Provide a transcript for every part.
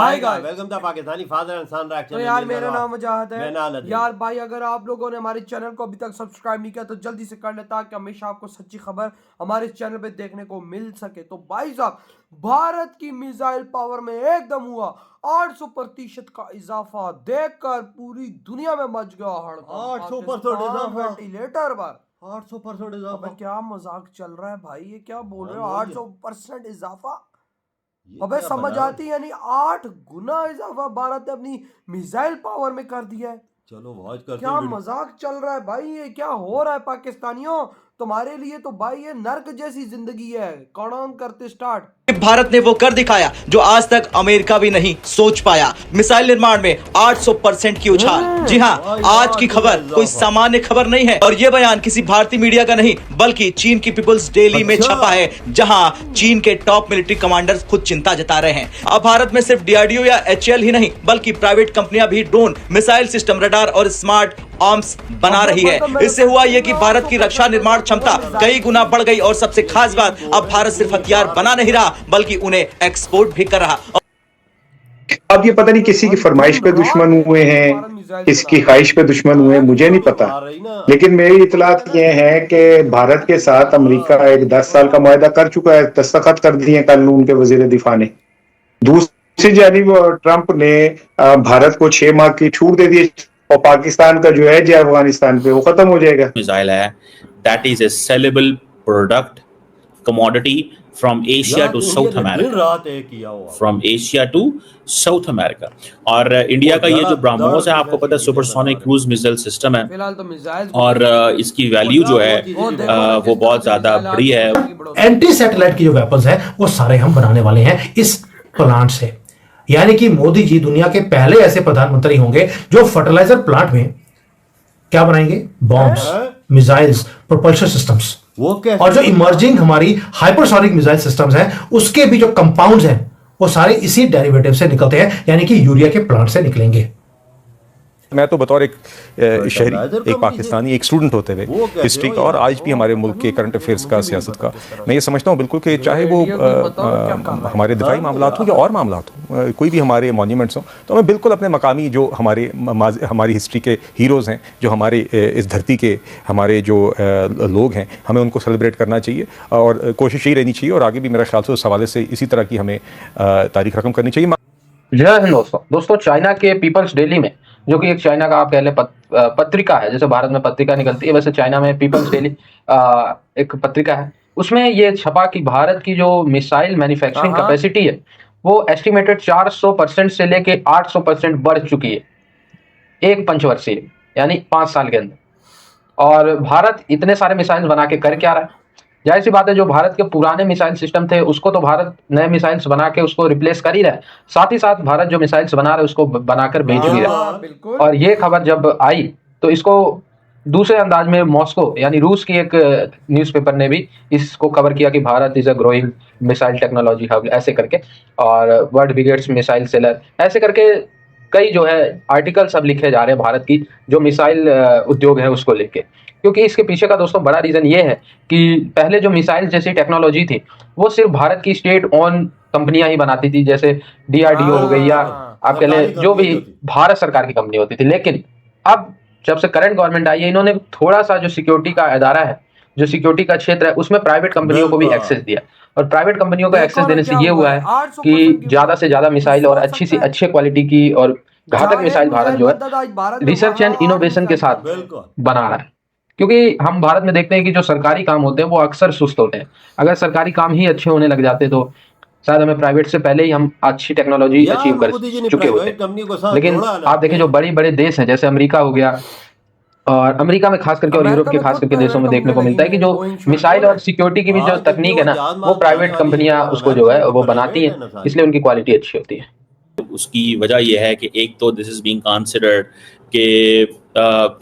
Hi guys, welcome to Pakistani father and son reaction. तो यार मेरा नाम मुजाहिद है। मैं यार भाई, अगर आप लोगों ने हमारे चैनल को अभी तक सब्सक्राइब नहीं किया तो जल्दी से कर ले, ताकि हमेशा आपको सच्ची खबर हमारे चैनल पे देखने को मिल सके। तो भाई साहब, भारत की मिसाइल पावर में एकदम हुआ 800% का इजाफा देखकर पूरी दुनिया में मच गया हड़कंप। 800% इजाफा, वेंटिलेटर पर 800% अबे इजाफा। क्या मजाक चल रहा है भाई, ये क्या बोल रहे हो? हाँ, 800% इजाफा, ये अबे क्या समझ बना? आती, यानी 8 गुना इजाफा भारत ने अपनी मिसाइल पावर में कर दिया है। चलो वॉच करते क्या हैं वीडियो। मजाक चल रहा है भाई, ये क्या हो रहा है पाकिस्तानियों? तुम्हारे लिए तो भाई ये नर्क जैसी जिंदगी है। काउंट करते स्टार्ट। भारत ने वो कर दिखाया जो आज तक अमेरिका भी नहीं सोच पाया। मिसाइल निर्माण में 800% की उछाल। जी हाँ, आज की खबर कोई सामान्य खबर नहीं है और ये बयान किसी भारतीय मीडिया का नहीं बल्कि चीन की पीपल्स डेली में छपा है, जहां चीन के टॉप मिलिट्री कमांडर्स खुद चिंता जता रहे हैं। अब भारत में सिर्फ डीआरडीओ या एचएएल ही नहीं बल्कि प्राइवेट कंपनियां भी ड्रोन, मिसाइल सिस्टम, रडार और स्मार्ट आर्म्स बना रही है। इससे हुआ ये कि भारत की रक्षा निर्माण क्षमता कई गुना बढ़ गई और सबसे खास बात, अब भारत सिर्फ हथियार बना नहीं रहा बल्कि उन्हें एक्सपोर्ट भी कर रहा। अब ये पता नहीं किसी की फरमाइश पे दुश्मन हुए हैं, किसकी ख्वाहिश पे दुश्मन हुए हैं, मुझे नहीं पता। लेकिन मेरी इतलात ये है कि भारत के साथ अमेरिका एक 10 साल का मुआहदा कर चुका है, दस्तखत कर दिए कल उनके वजीर दिफा ने। दूसरी जानिब ट्रंप ने भारत को 6 माह की छूट दे दी और पाकिस्तान का जो है जो अफगानिस्तान पे वो खत्म हो जाएगा। मिसाइल है that is a sellable product commodity from Asia to South America, from Asia to South America. और इंडिया का ये जो ब्रह्मोस है, आपको पता है सुपरसोनिक क्रूज मिसाइल सिस्टम है फिलहाल तो मिसाइल और इसकी वैल्यू जो है वो बहुत ज्यादा बड़ी है। एंटी सैटेलाइट की जो वेपन्स है वो सारे हम बनाने वाले हैं इस प्लांट से। यानी कि मोदी जी दुनिया के पहले ऐसे प्रधानमंत्री होंगे जो फर्टिलाइजर प्लांट में क्या बनाएंगे? Bombs, missiles, propulsion systems. और जो इमर्जिंग हमारी हाइपरसोनिक मिसाइल सिस्टम्स हैं उसके भी जो कंपाउंड्स हैं वो सारे इसी डेरिवेटिव से निकलते हैं, यानी कि यूरिया के प्लांट से निकलेंगे। मैं तो बतौर एक शहरी, एक पाकिस्तानी, एक स्टूडेंट होते हुए हिस्ट्री का और आज भी हमारे मुल्क के करंट अफेयर्स का, सियासत का, मैं ये समझता हूँ बिल्कुल कि चाहे वो हमारे दिफाई मामलात हों या और मामलात हों, कोई भी हमारे मॉन्यूमेंट्स हों, तो हमें बिल्कुल अपने मकामी जो हमारी हिस्ट्री के हीरोज़ हैं, जो हमारे इस धरती के हमारे जो लोग हैं, हमें उनको सेलिब्रेट करना चाहिए और कोशिश यही रहनी चाहिए और आगे भी मेरा ख्याल से उस हवाले से इसी तरह की हमें तारीख रकम करनी चाहिए। जय हिंद दोस्तों, चाइना के पीपल्स डेली में, जो कि एक चाइना का आप कह ले पत्रिका है, जैसे भारत में पत्रिका निकलती है वैसे चाइना में पीपल्स डेली एक पत्रिका है। उसमें ये छपा कि भारत की जो मिसाइल मैन्युफैक्चरिंग कैपेसिटी है वो एस्टिमेटेड 400% से लेके 800% बढ़ चुकी है एक पंचवर्षीय यानी 5 साल के अंदर। और भारत इतने सारे मिसाइल बना के कर क्या रहा है? जाहिर सी बात है, जो भारत के पुराने मिसाइल सिस्टम थे उसको तो भारत नए मिसाइल्स बना के उसको रिप्लेस कर ही रहा है, साथ ही साथ भारत जो मिसाइल्स बना रहा है उसको बनाकर भेज भी रहा है। और ये खबर जब आई तो इसको दूसरे अंदाज में मॉस्को यानी रूस की एक न्यूज़पेपर ने भी इसको कवर किया कि Bharat is a growing missile technology hub, ऐसे करके, और वर्ल्ड बिगेस्ट मिसाइल सेलर, ऐसे करके कई जो है आर्टिकल सब लिखे जा रहे हैं भारत की जो मिसाइल उद्योग है उसको लेके। क्योंकि इसके पीछे का दोस्तों बड़ा रीजन ये है कि पहले जो मिसाइल जैसी टेक्नोलॉजी थी वो सिर्फ भारत की स्टेट ओन कंपनियां ही बनाती थी, जैसे डीआरडीओ हो गई या आप कह लें जो भी भारत सरकार की कंपनी होती थी। लेकिन अब जब से करंट गवर्नमेंट आई है, इन्होंने थोड़ा सा जो सिक्योरिटी का अदारा है, जो सिक्योरिटी का क्षेत्र है, उसमें प्राइवेट कंपनियों को भी एक्सेस दिया। और प्राइवेट कंपनियों को एक्सेस देने से ये हुआ है कि ज्यादा से ज्यादा मिसाइल और अच्छी से अच्छे क्वालिटी की और घातक मिसाइल भारत जो है रिसर्च एंड इनोवेशन के साथ बना रहा है। क्योंकि हम भारत में देखते हैं कि जो सरकारी काम होते हैं वो अक्सर सुस्त होते हैं। अगर सरकारी काम ही अच्छे होने लग जाते तो शायद हमें प्राइवेट से पहले ही हम अच्छी टेक्नोलॉजी अचीव कर चुके होते। लेकिन आप देखें जो बड़े बड़े देश हैं जैसे अमेरिका हो गया, और अमेरिका में खास करके और यूरोप के खास करके देशों में देखने को मिलता है कि जो मिसाइल और सिक्योरिटी की भी जो तकनीक है ना वो प्राइवेट कंपनियां उसको जो है वो बनाती हैं, इसलिए उनकी क्वालिटी अच्छी होती है। उसकी वजह यह है कि एक तो दिस इज बीइंग कंसिडर्ड कि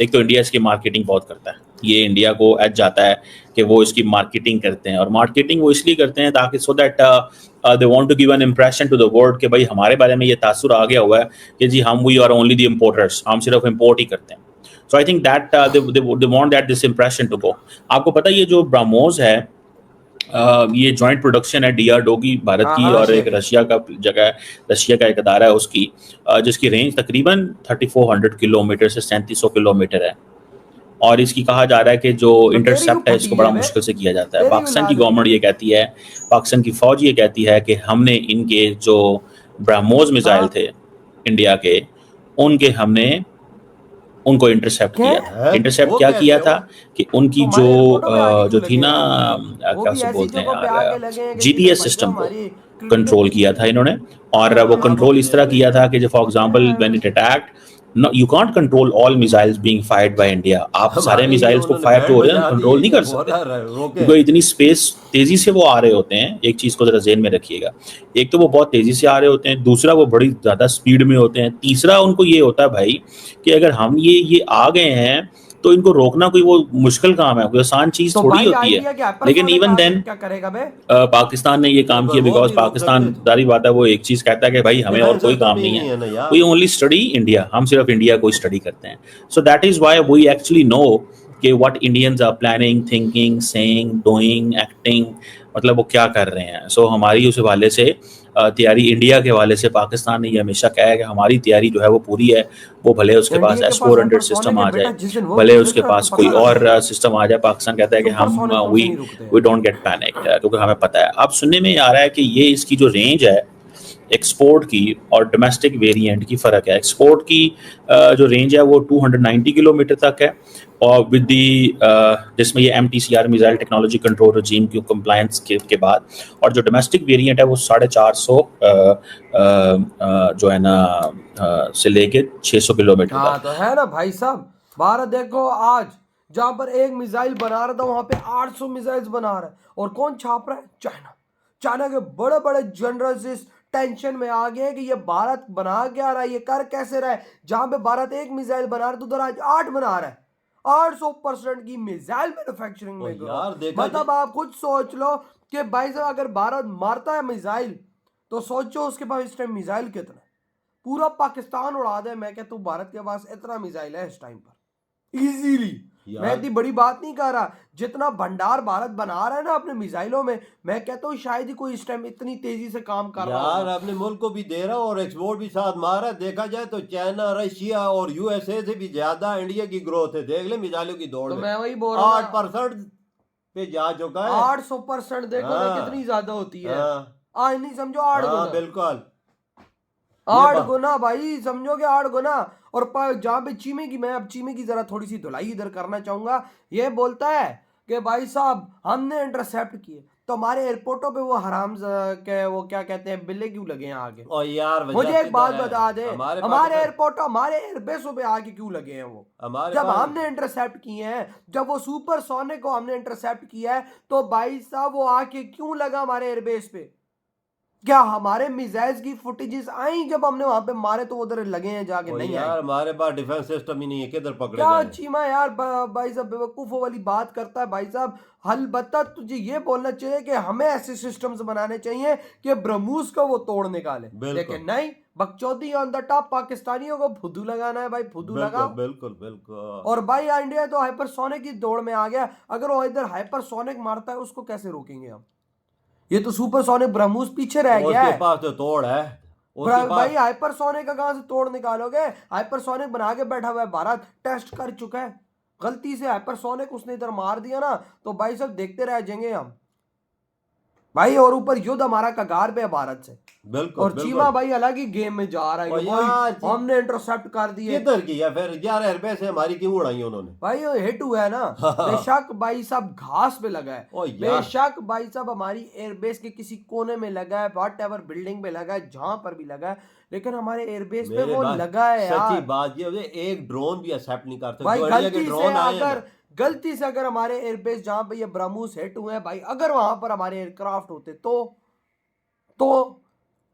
एक तो इंडिया इसकी मार्केटिंग बहुत करता है, ये इंडिया को एज जाता है कि वो इसकी मार्केटिंग करते हैं। और मार्केटिंग वो इसलिए करते हैं ताकि so that they want to give an impression to the world कि भाई हमारे बारे में ये तासुर आ गया हुआ है कि जी हम we are only the importers, हम सिर्फ इम्पोर्ट ही करते हैं। So I think that they want that this impression to go. आपको पता है ये जो ब्रह्मोस है ये जॉइंट प्रोडक्शन है डीआरडीओ की भारत की हाँ, और रशिया एक की। रशिया का जगह है, रशिया का एक अदारा है उसकी, जिसकी रेंज तकरीबन 3400 किलोमीटर से 3700 किलोमीटर है। और इसकी कहा जा रहा है कि जो तो तेरी क्यों इंटरसेप्ट है फटी इसको बड़ा है बे? मुश्किल से किया जाता है। तेरी क्यों पाकिस्तान की लाल हुई गवर्नमेंट है? ये कहती है, पाकिस्तान की फौज ये कहती है कि हमने इनके जो ब्रह्मोस मिसाइल हाँ। थे इंडिया के, उनके हमने उनको इंटरसेप्ट क्या? किया था। है? इंटरसेप्ट वो क्या कैसे किया हो? था कि उनकी तो जो हमारे एयरपोर्टों पे आके जो क्यों थी लगे ना हैं आप? वो क्या भी से ऐसी बोलते हैं जगहों पे आके यार, लगे हैं कि जिधर जीपीएस भाई सिस्टम साहब को हमारी कंट्रोल किया था इन्होंने। और वो कंट्रोल इस तरह किया था कि for example when it attacked, no you can't control all missiles being fired by India. आप सारे हमारे ये मिसाइल्स को उन्होंने फायर बैंड जो हो रहे हैं बजा दी कंट्रोल नहीं कि कर सकते, बोला रोके। क्योंकि इतनी स्पेस तेजी से वो आ रहे होते हैं। एक चीज को जरा जेहन में रखिएगा, एक तो वो बहुत तेजी से आ रहे होते हैं, दूसरा वो बड़ी ज्यादा स्पीड में होते हैं, तीसरा उनको ये होता है भाई कि अगर हम ये आ गए हैं तो इनको रोकना कोई वो मुश्किल काम है, कोई आसान चीज तो थोड़ी भाई होती इंडिया है। के लेकिन हाइपरसोनिक इवन आके देन क्या करेगा बे? पाकिस्तान ने ये काम पर किया वो बिकॉज नहीं रोक पाकिस्तान, सकते तो। जारी बात है, वो एक चीज कहता है कि भाई हमें और डिफेंस कोई सिस्टम काम ही नहीं नहीं है ना है, यार। वी ओनली स्टडी इंडिया, हम सिर्फ इंडिया को स्टडी करते हैं। So that is why we actually know कि what Indians are planning, thinking, saying, doing, acting, मतलब वो क्या कर रहे हैं। सो हमारी उस हवाले से तैयारी, इंडिया के हवाले से पाकिस्तान ने ये हमेशा कहा है कि हमारी तैयारी जो है वो पूरी है। वो भले उसके पास इंडिया के पास S-400 हाइपरसोनिक सिस्टम है आ बेटा, जाए, जिस दिन वो भले भेज उसके देते ना पास तो कोई पता लग और सिस्टम आ जाए, पाकिस्तान कहता है कि हम सुपरसोनिक तुमसे नहीं रुकते। वी डोंट गेट पैनिक, क्योंकि हमें पता है। अब सुनने में आ रहा है कि ये इसकी जो रेंज है एक्सपोर्ट की और डोमेस्टिक वेरिएंट की फ़र्क है। एक्सपोर्ट की जो रेंज है वो 290 किलोमीटर तक है, और विद दी जिसमें ये MTCR मिसाइल टेक्नोलॉजी कंट्रोल रजीम की कंप्लायंस के बाद, और जो डोमेस्टिक वेरिएंट है वो 450 जो है ना से लेके 600 किलोमीटर हाँ तक। तो है ना भाई साहब। भारत देखो आज जहां पर एक मिसाइल बना रहा था वहां पे 800 मिसाइल्स बना रहा है। और कौन छाप रहा है? चाइना। चाइना के बड़े बड़े जनरल्स इस टेंशन में आ गए कि ये भारत बना क्या रहा है, ये कर कैसे रहा है। जहां पे भारत एक मिसाइल बना रहा है तो उधर आज 8 बना रहा है। 800% की मिसाइल मैन्युफैक्चरिंग में करो। यार देखा मतलब आप खुद सोच लो कि भाई साहब अगर भारत मारता है मिसाइल तो सोचो उसके पास इस टाइम मिसाइल कितना है। पूरा पाकिस्तान उड़ा दे। मैं कहता हूँ भारत के पास इतना मिसाइल है इस टाइम पर इजीली। यार। मैं इतनी बड़ी बात नहीं कर रहा। जितना भंडार भारत बना रहा है ना अपने मिसाइलों में, मैं कहता हूँ शायद ही कोई इस टाइम इतनी तेजी से काम कर रहा यार होगा। अपने मुल्क को भी दे रहा और एक्सपोर्ट भी साथ मार रहा है। देखा जाए तो चाइना, रशिया और USA से भी ज्यादा इंडिया की ग्रोथ है। देख ले मिसाइलों की दौड़ तो में मैं वही बोल रहा हूँ 8% पे जा चुका है। 800% देखो ना हाँ। कितनी ज्यादा होती है। हाँ, आज नहीं समझो 8 हाँ गुना। बिल्कुल। 8 गुना भाई, समझोगे 8 गुना। और जहां पे चीमे की, मैं अब चीमे की जरा थोड़ी सी धुलाई इधर करना चाहूंगा। ये बोलता है कि भाई साहब हमने इंटरसेप्ट किए तो हमारे एयरपोर्टों पे वो हराम के वो क्या कहते हैं बिल्ले क्यों लगे हैं आगे। और यार मुझे एक बात बता दे, हमारे हमारे एयरपोर्ट, हमारे एयरबेसों पे आगे क्यों लगे हैं वो? हमारे जब पास हमने इंटरसेप्ट किए हैं, जब वो सुपरसोनिक को हमने इंटरसेप्ट किया है तो भाई साहब वो आके क्यों लगा हमारे एयरबेस पे? क्या हमारे मिसाइल्स की फुटेजेस आई जब हमने वहां पे मारे तो उधर लगे हैं जाके? और नहीं यार आई। हमारे पास डिफेंस सिस्टम ही नहीं है, किधर पकड़े क्या जाएं? चीमा यार भाई साहब बेवकूफों वाली बात करता है भाई साहब। अलबत्ता तुझे ये बोलना चाहिए कि हमें ऐसे सिस्टम्स बनाने चाहिए कि ब्रह्मोस को वो तोड़ निकाले। बिल्कुल। लेकिन नहीं, बकचोदी ऑन द टॉप। पाकिस्तानियों को फुदू लगाना है भाई, फुदू लगाओ। बिल्कुल बिल्कुल। और भाई इंडिया तो हाइपरसोनिक की दौड़ में आ गया। अगर वो इधर हाइपरसोनिक मारता है उसको कैसे रोकेंगे हम? ये तो सुपरसोनिक ब्रह्मोस पीछे रह गया उसके है। पास तो तोड़ है। उसके भाई पास हाइपरसोनिक का कहां से तोड़ निकालोगे? हाइपरसोनिक बना के बैठा हुआ है भारत, टेस्ट कर चुका है। गलती से हाइपरसोनिक उसने इधर मार दिया ना तो भाई सब देखते रह जाएंगे हम भाई। और ऊपर युद्ध हमारा कगार पे है भारत से। बिल्कुल और बिल्कुल। चीमा भाई अलग ही गेम में जा रहा है और कि यार भाई हमने इंटरसेप्ट कर दिए। किधर किया फिर? 11 रुपए से हमारी क्यों उड़ाई उन्होंने? भाई ये हिट हुआ है ना। बेशक भाई साहब घास पे लगा है, ओ यार। बेशक भाई साहब हमारी एयरबेस के किसी कोने में लगा है, वॉट एवर बिल्डिंग पे लगा है, जहां पर भी लगा है, लेकिन हमारे एयरबेस पे मेरे वो भाई, लगा है सच्ची यार। बात ये है, एक ड्रोन भी एक्सेप्ट नहीं कर सकते। भाई जो इंडिया के गलती से ड्रोन आए हैं अगर ना, गलती से अगर हमारे एयरबेस जहां पे ये ब्रह्मोस हिट हुए हैं भाई, अगर वहां पर हमारे एयरक्राफ्ट होते तो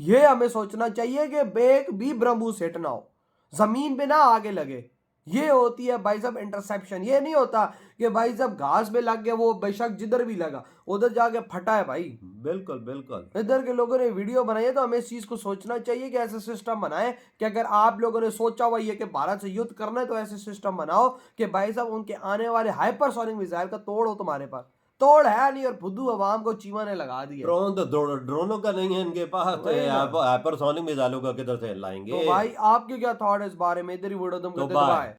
ये हमें सोचना चाहिए कि बेग भी ब्रह्मोस हिट ना हो, जमीन पे ना आगे लगे। ये होती है भाई साहब इंटरसेप्शन। ये नहीं होता कि भाई साहब घास पे लग गया, वो बेशक जिधर भी लगा उधर जाके फटा है भाई। बिल्कुल बिल्कुल। इधर के लोगों ने वीडियो बनाई है तो हमें इस चीज को सोचना चाहिए कि ऐसे सिस्टम बनाएं कि अगर आप लोगों ने सोचा हुआ ये कि भारत से युद्ध करना है तो ऐसे सिस्टम बनाओ कि भाई साहब उनके आने वाले हाइपरसोनिक मिसाइल का तोड़ हो तुम्हारे पास। तोड़ है नहीं और फुद्दू अवाम को चीमा ने लगा दिया। ड्रोन तो ड्रोनों का नहीं है इनके पास, तो हाइपरसोनिक मिसाइलों का किधर से लाएंगे। तो भाई आपके क्या थॉट है इस बारे में? इधर ही वीडियो तुम तो कहते हैं, बाय।